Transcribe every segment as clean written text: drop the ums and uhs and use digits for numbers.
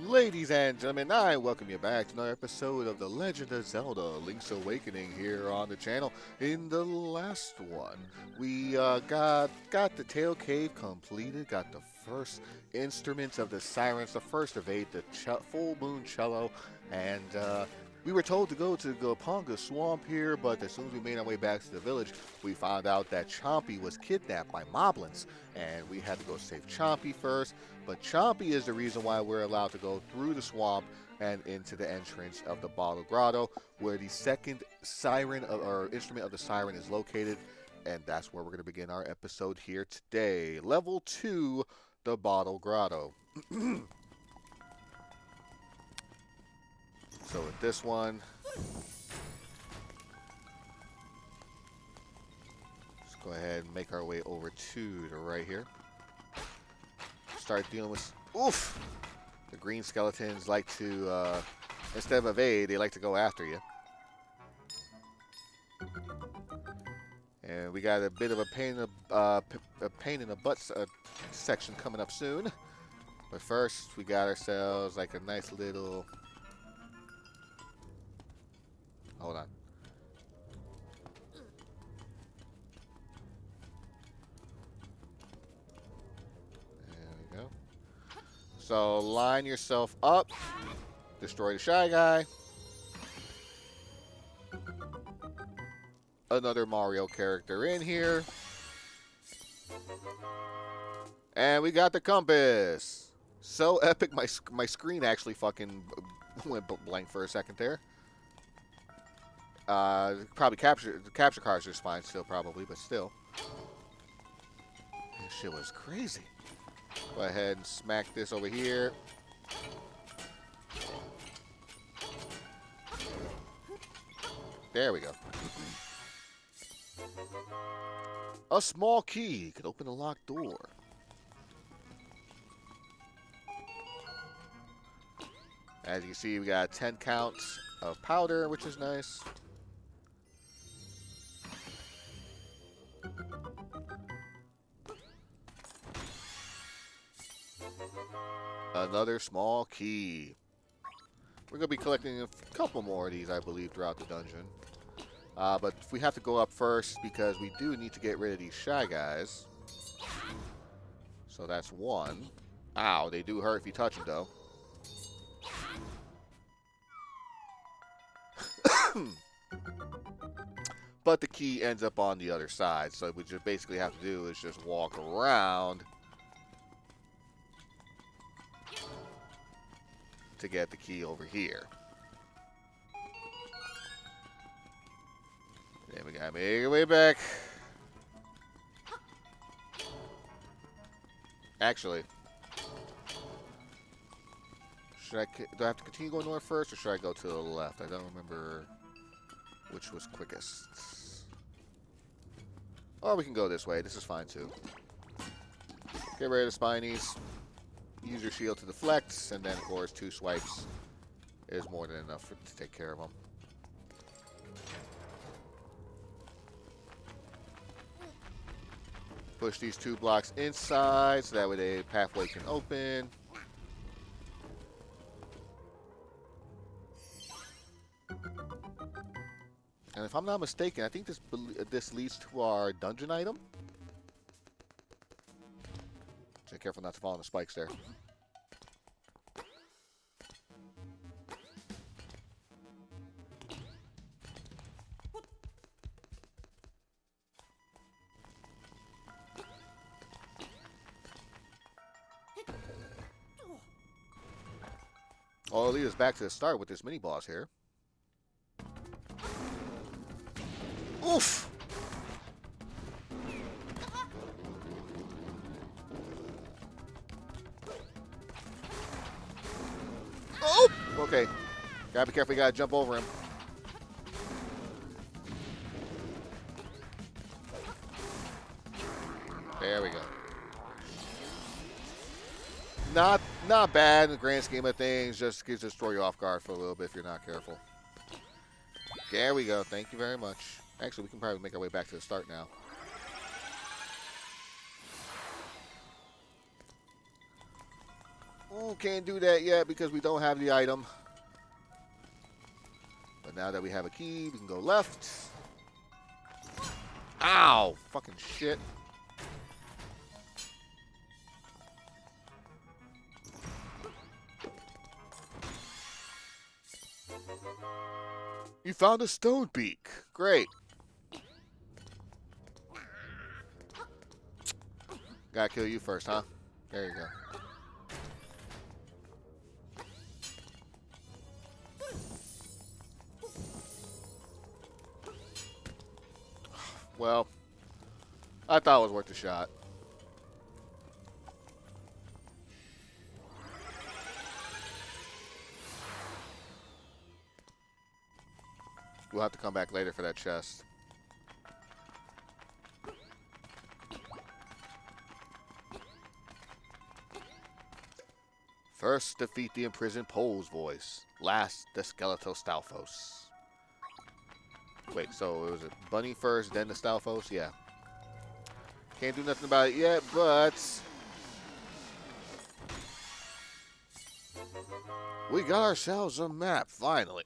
Ladies and gentlemen, I welcome you back to another episode of The Legend of Zelda Link's Awakening here on the channel. In the last one, we got the Tail Cave completed, got the first instruments of the Sirens, the first of 8, the Full Moon Cello, and we were told to go to Goponga Swamp here, but as soon as we made our way back to the village, we found out that Chompy was kidnapped by moblins, and we had to go save Chompy first. But Chompy is the reason why we're allowed to go through the swamp and into the entrance of the Bottle Grotto, where the second siren or instrument of the siren is located, and that's where we're going to begin our episode here today. Level 2, the Bottle Grotto. So with this one, let's go ahead and make our way over to the right here. Start dealing with, oof! The green skeletons like to, instead of evade, they like to go after you. And we got a bit of a pain in the butt section coming up soon. But first, we got ourselves like a nice little... Hold on. There we go. So line yourself up. Destroy the Shy Guy. Another Mario character in here. And we got the compass. So epic, my screen actually fucking went blank for a second there. Probably the capture cards are fine still, probably, but still. This shit was crazy. Go ahead and smack this over here. There we go. A small key could open a locked door. As you can see, we got 10 counts of powder, which is nice. Another small key. We're going to be collecting a couple more of these, I believe, throughout the dungeon. But we have to go up first because we do need to get rid of these Shy Guys. So that's one. Ow, they do hurt if you touch them, though. But the key ends up on the other side. So what we just basically have to do is just walk around to get the key over here. Then we gotta make our way back. Actually, do I have to continue going north first, or should I go to the left? I don't remember which was quickest. Or we can go this way. This is fine too. Get rid of the Spinies. Use your shield to deflect, and then of course 2 swipes is more than enough to take care of them. Push these 2 blocks inside so that way the pathway can open. And if I'm not mistaken, I think this leads to our dungeon item. So careful not to fall on the spikes there. Oh, it'll lead us back to the start with this mini boss here. Oof! Oh! Okay. Gotta be careful, you gotta jump over him. There we go. Not bad in the grand scheme of things, just gives us throw you off guard for a little bit if you're not careful. There we go, thank you very much. Actually, we can probably make our way back to the start now. Ooh, can't do that yet because we don't have the item. But now that we have a key, we can go left. Ow! Fucking shit. You found a stone beak. Great. Gotta kill you first, huh? There you go. Well, I thought it was worth a shot. We'll have to come back later for that chest. First, defeat the imprisoned Pole's voice. Last, the Skeletal Stalfos. Wait, so it was a bunny first, then the Stalfos? Yeah. Can't do nothing about it yet, but we got ourselves a map, finally.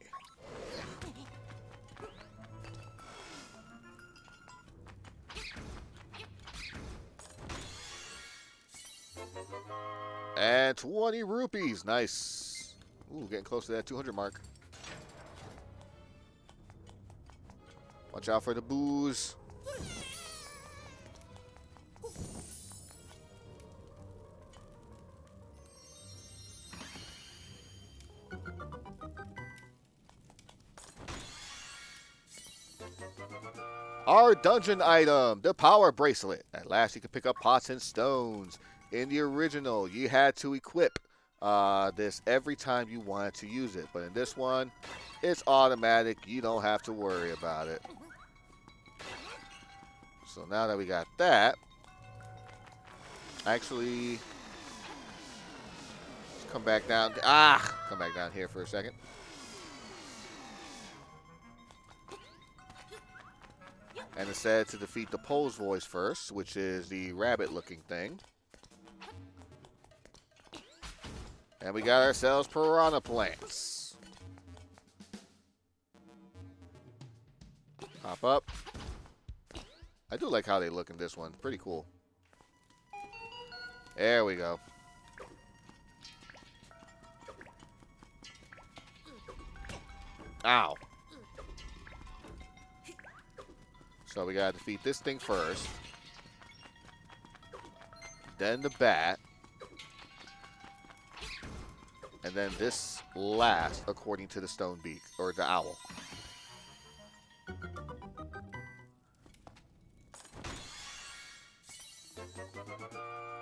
And 20 rupees. Nice. Ooh, getting close to that 200 mark. Watch out for the booze. Our dungeon item, the power bracelet. At last you can pick up pots and stones. In the original, you had to equip this every time you wanted to use it. But in this one, it's automatic. You don't have to worry about it. So now that we got that, actually, let's come back down. Come back down here for a second. And it said to defeat the Pole's voice first, which is the rabbit-looking thing. And we got ourselves piranha plants. Hop up. I do like how they look in this one. Pretty cool. There we go. Ow. So we gotta defeat this thing first. Then the bat. And then this last, according to the stone beak, or the owl.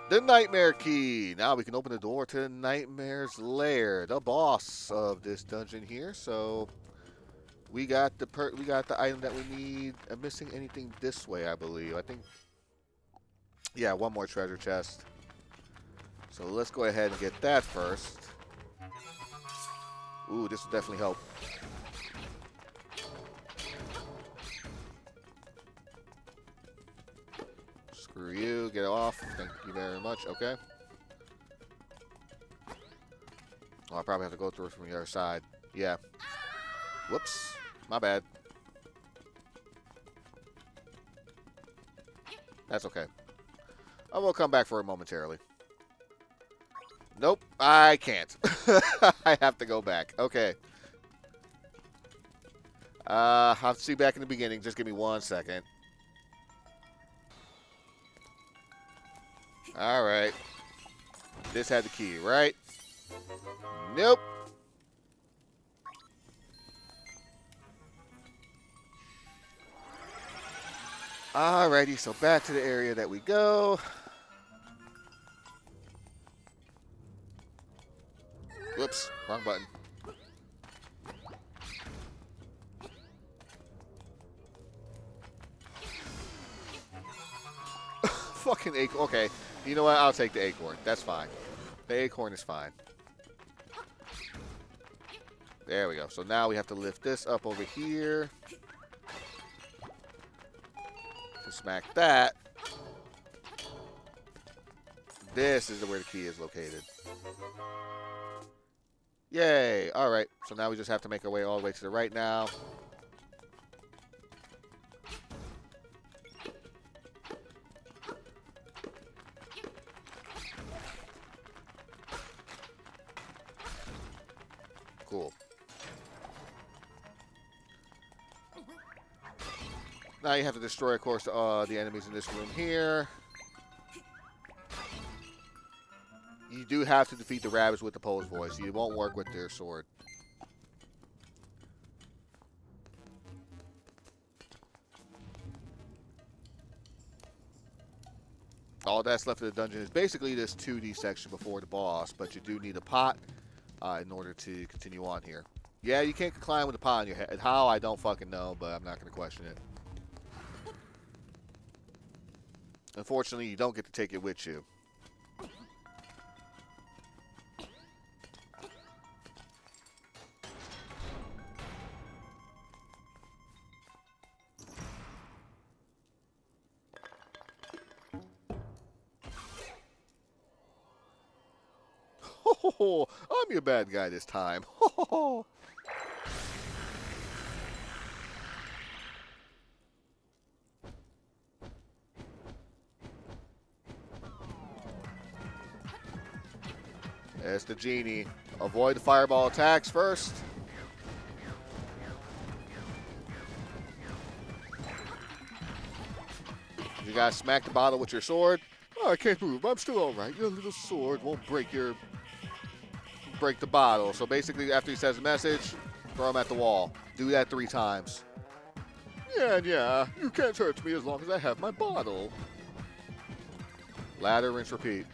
The Nightmare Key. Now we can open the door to the Nightmare's Lair, the boss of this dungeon here. So we got the item that we need. I'm missing anything this way, I believe. I think, yeah, one more treasure chest. So let's go ahead and get that first. Ooh, this will definitely help. Screw you. Get off. Thank you very much. Okay. Oh, I probably have to go through it from the other side. Yeah. Whoops. My bad. That's okay. I will come back for it momentarily. Nope, I can't. I have to go back. Okay. I'll see you back in the beginning. Just give me 1 second. All right. This had the key, right? Nope. Alrighty, so back to the area that we go. Whoops, wrong button. Fucking acorn. Okay, you know what? I'll take the acorn. That's fine. The acorn is fine. There we go. So now we have to lift this up over here. To smack that. This is where the key is located. Yay! Alright, so now we just have to make our way all the way to the right now. Cool. Now you have to destroy, of course, the enemies in this room here. You do have to defeat the rabbits with the pose voice. You won't work with their sword. All that's left of the dungeon is basically this 2D section before the boss, but you do need a pot in order to continue on here. Yeah, you can't climb with a pot on your head. How, I don't fucking know, but I'm not going to question it. Unfortunately, you don't get to take it with you. Oh, I'm your bad guy this time. There's the genie. Avoid the fireball attacks first. You gotta smack the bottle with your sword. Oh, I can't move. I'm still all right. Your little sword won't break the bottle. So basically, after he says the message, throw him at the wall. Do that 3 times. Yeah. You can't hurt me as long as I have my bottle. Ladder, rinse, repeat.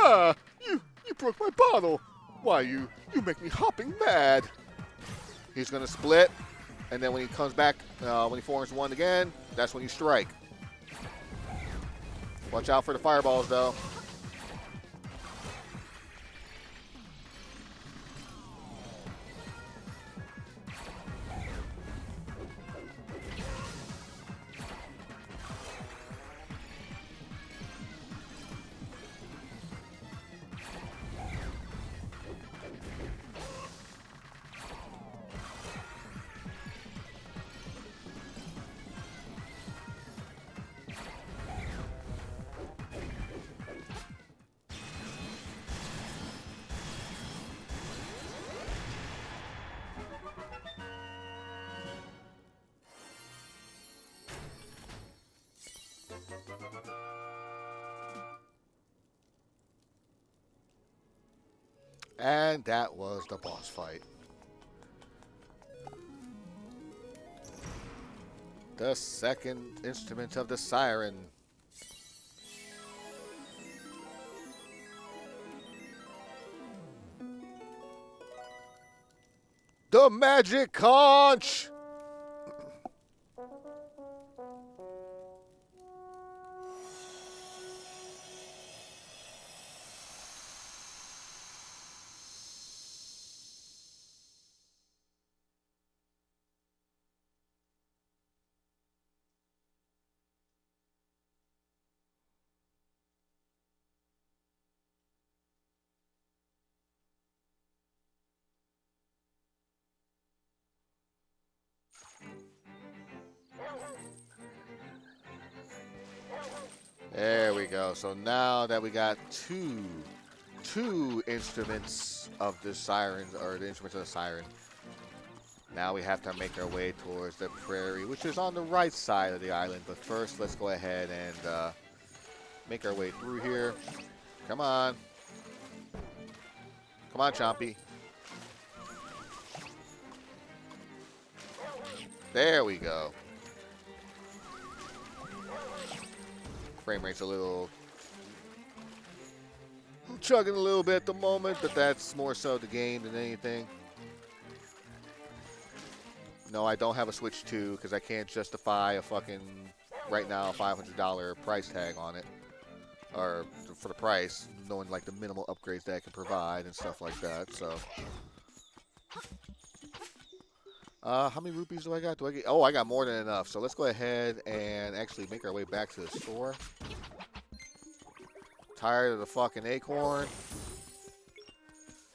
Ah, you broke my bottle. Why, you make me hopping mad. He's going to split, and then when he comes back, when he forms one again, that's when you strike. Watch out for the fireballs, though. And that was the boss fight. The second instrument of the siren. The magic conch! There we go. So now that we got two instruments of the siren, or the instruments of the siren, now we have to make our way towards the prairie, which is on the right side of the island. But first, let's go ahead and make our way through here. Come on. Come on, Chompy. There we go. Frame rate's a little chugging a little bit at the moment, but that's more so the game than anything. No, I don't have a Switch 2 because I can't justify a fucking, right now, $500 price tag on it. Or for the price, knowing like the minimal upgrades that I can provide and stuff like that, so. How many rupees do I got? Oh, I got more than enough. So let's go ahead and actually make our way back to the store. Tired of the fucking acorn.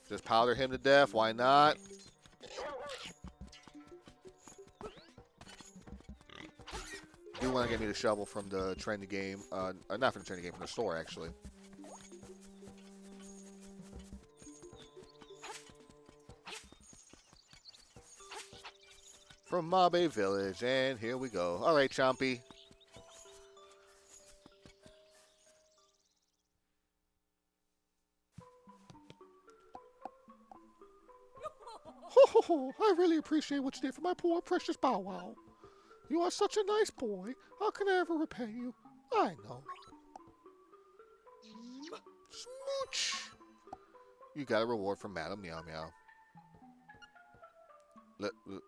Just powder him to death. Why not? Do want to get me the shovel from the trendy game. Not from the trendy game, from the store, actually. From Mabe Village, and here we go. All right, Chompy. Ho, I really appreciate what you did for my poor, precious Bow Wow. You are such a nice boy. How can I ever repay you? I know. Smooch! You got a reward from Madam Meow Meow.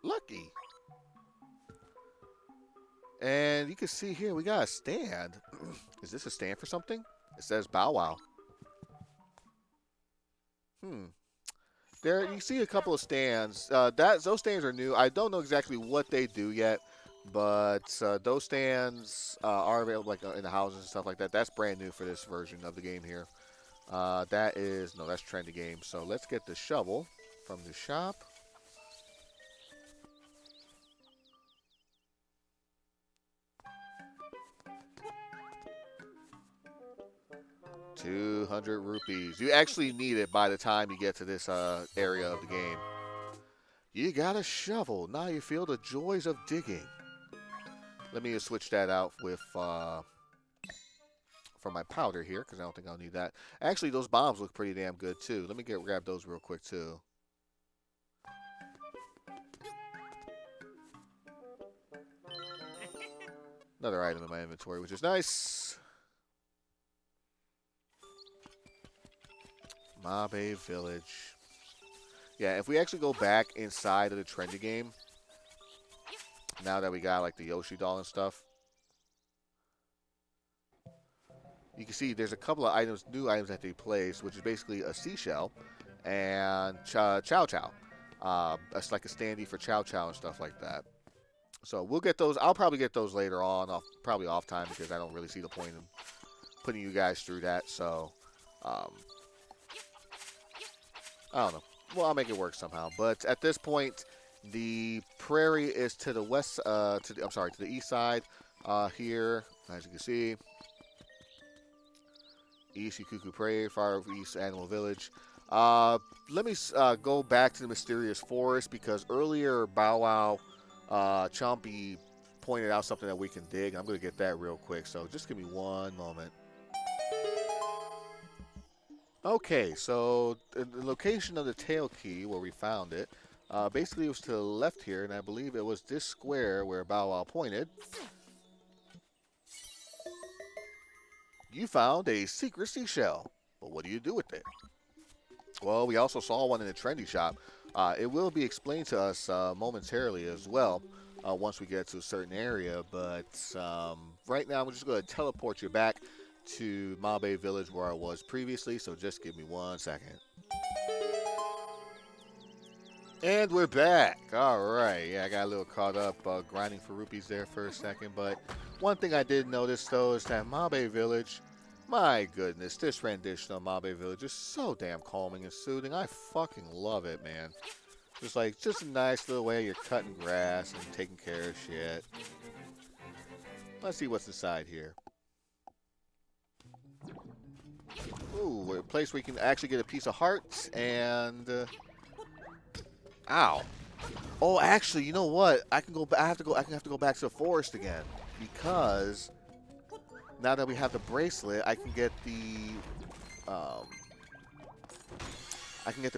Lucky. And you can see here, we got a stand. Is this a stand for something? It says Bow Wow. There, you see a couple of stands. Those stands are new. I don't know exactly what they do yet, but those stands are available like in the houses and stuff like that. That's brand new for this version of the game here. That's trendy game. So let's get the shovel from the shop. $200 rupees. You actually need it by the time you get to this area of the game. You got a shovel. Now you feel the joys of digging. Let me just switch that out with for my powder here, because I don't think I'll need that. Actually, those bombs look pretty damn good, too. Let me grab those real quick, too. Another item in my inventory, which is nice. Mabe Village. Yeah, if we actually go back inside of the trendy game, now that we got like the Yoshi doll and stuff, you can see there's a couple of items, new items that they place, which is basically a seashell and Chow Chow. That's like a standee for Chow Chow and stuff like that. So we'll get those. I'll probably get those later on, probably off time, because I don't really see the point in putting you guys through that. So, I don't know. Well, I'll make it work somehow. But at this point, the prairie is to the west. To the east side. Here, as you can see, East Ikuku Prairie, Far East Animal Village. Let me go back to the mysterious forest, because earlier Bow Wow, Chompy pointed out something that we can dig. I'm going to get that real quick. So just give me one moment. Okay, so the location of the tail key, where we found it, basically it was to the left here, and I believe it was this square where Bow Wow pointed. You found a secret seashell, but what do you do with it? Well, we also saw one in the trendy shop. It will be explained to us momentarily as well once we get to a certain area, but right now I'm just going to teleport you back to Mabe Village where I was previously, so just give me 1 second. And we're back. All right. Yeah, I got a little caught up grinding for rupees there for a second, but one thing I did notice, though, is that Mabe Village, my goodness, this rendition of Mabe Village is so damn calming and soothing. I fucking love it, man. Just a nice little way you're cutting grass and taking care of shit. Let's see what's inside here. Ooh, a place where you can actually get a piece of heart and... ow. Oh, actually, you know what? I can have to go back to the forest again, because now that we have the bracelet, I can get the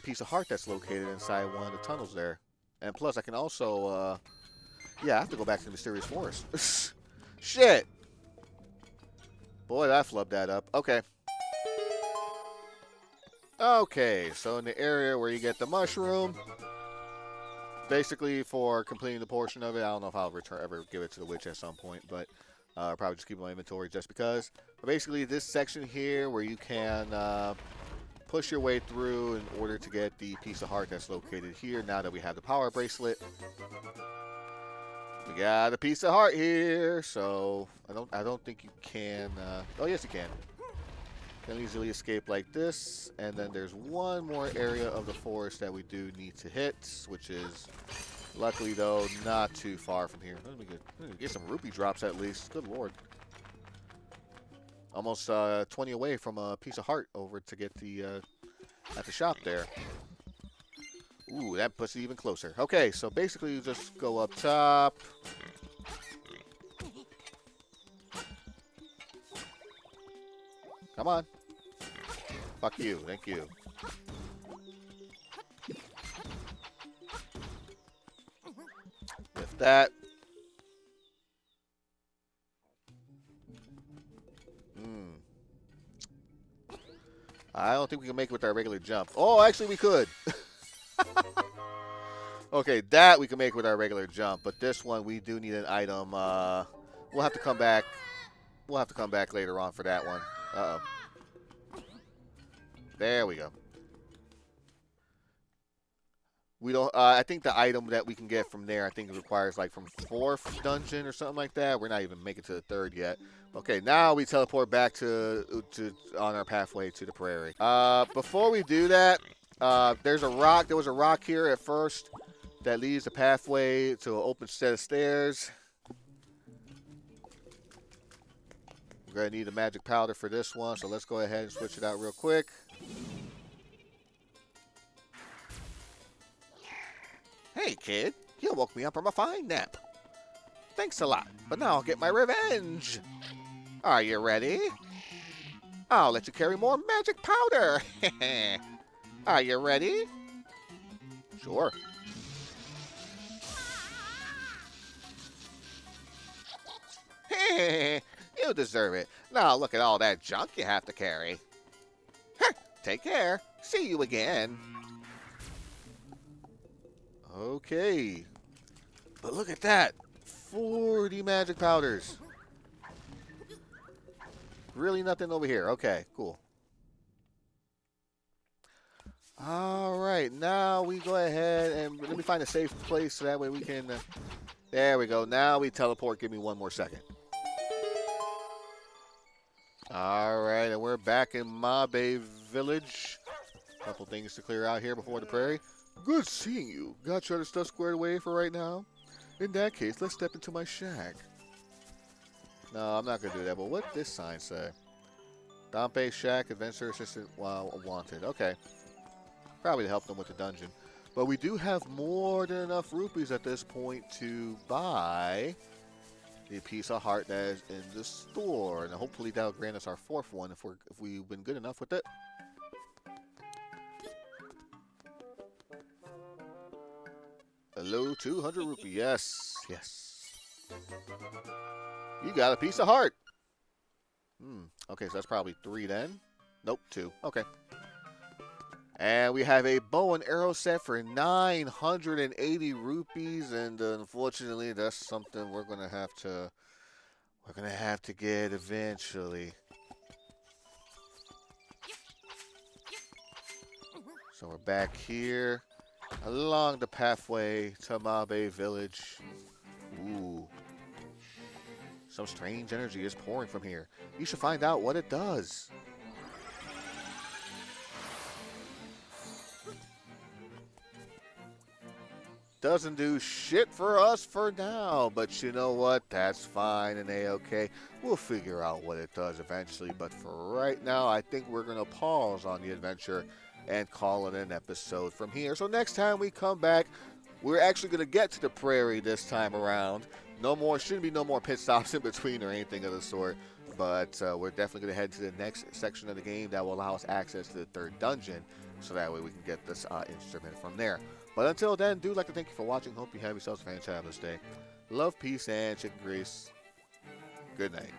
piece of heart that's located inside one of the tunnels there. And plus, I can also yeah, I have to go back to the mysterious forest. Shit. Boy, I flubbed that up. Okay. Okay, so in the area where you get the mushroom, basically for completing the portion of it, I don't know if I'll ever give it to the witch at some point, but probably just keep my inventory just because. But basically, this section here where you can push your way through in order to get the piece of heart that's located here. Now that we have the power bracelet, we got a piece of heart here. So I don't think you can. Oh yes, you can. Can easily escape like this. And then there's one more area of the forest that we do need to hit, which is luckily though not too far from here. Let me get some rupee drops at least. Good lord. Almost 20 away from a piece of heart over to get the at the shop there. Ooh, that puts it even closer. Okay, so basically you just go up top. Come on. Fuck you. Thank you. Lift that. I don't think we can make it with our regular jump. Oh, actually we could. Okay, that we can make with our regular jump, but this one we do need an item. We'll have to come back. We'll have to come back later on for that one. Uh-oh. There we go. We don't. I think the item that we can get from there, I think it requires like from 4th dungeon or something like that. We're not even making it to the 3rd yet. Okay, now we teleport back to on our pathway to the prairie. Before we do that, there's a rock. There was a rock here at first that leads the pathway to an open set of stairs. We're gonna need a magic powder for this one, so let's go ahead and switch it out real quick. Hey, kid, you woke me up from a fine nap. Thanks a lot, but now I'll get my revenge. Are you ready? I'll let you carry more magic powder. Are you ready? Sure. You deserve it. Now look at all that junk you have to carry. Take care. See you again. Okay. But look at that. 40 magic powders. Really nothing over here. Okay, cool. All right, now we go ahead and let me find a safe place so that way we can... there we go. Now we teleport. Give me one more second. All right, and we're back in Mabe Village. Couple things to clear out here before the prairie. Good seeing you. Got your other stuff squared away for right now? In that case, let's step into my shack. No, I'm not going to do that, but what this sign say? Dompe Shack, Adventure Assistant Wanted. Okay. Probably to help them with the dungeon. But we do have more than enough rupees at this point to buy the piece of heart that is in the store. And hopefully that'll grant us our 4th one if we've been good enough with it. Hello, 200 rupee. Yes, yes. You got a piece of heart. Okay, so that's probably 3 then. Nope, 2. Okay. And we have a bow and arrow set for 980 rupees, and unfortunately, that's something we're gonna have to get eventually. So we're back here along the pathway to Mabe Village. Ooh. Some strange energy is pouring from here. You should find out what it does. Doesn't do shit for us for now, but you know what? That's fine and A-okay. We'll figure out what it does eventually, but for right now, I think we're going to pause on the adventure and call it an episode from here. So next time we come back, we're actually going to get to the prairie this time around. Shouldn't be no more pit stops in between or anything of the sort. But we're definitely going to head to the next section of the game that will allow us access to the 3rd dungeon. So that way we can get this instrument from there. But until then, do like to thank you for watching. Hope you have yourselves a fantabulous day. Love, peace, and chicken grease. Good night.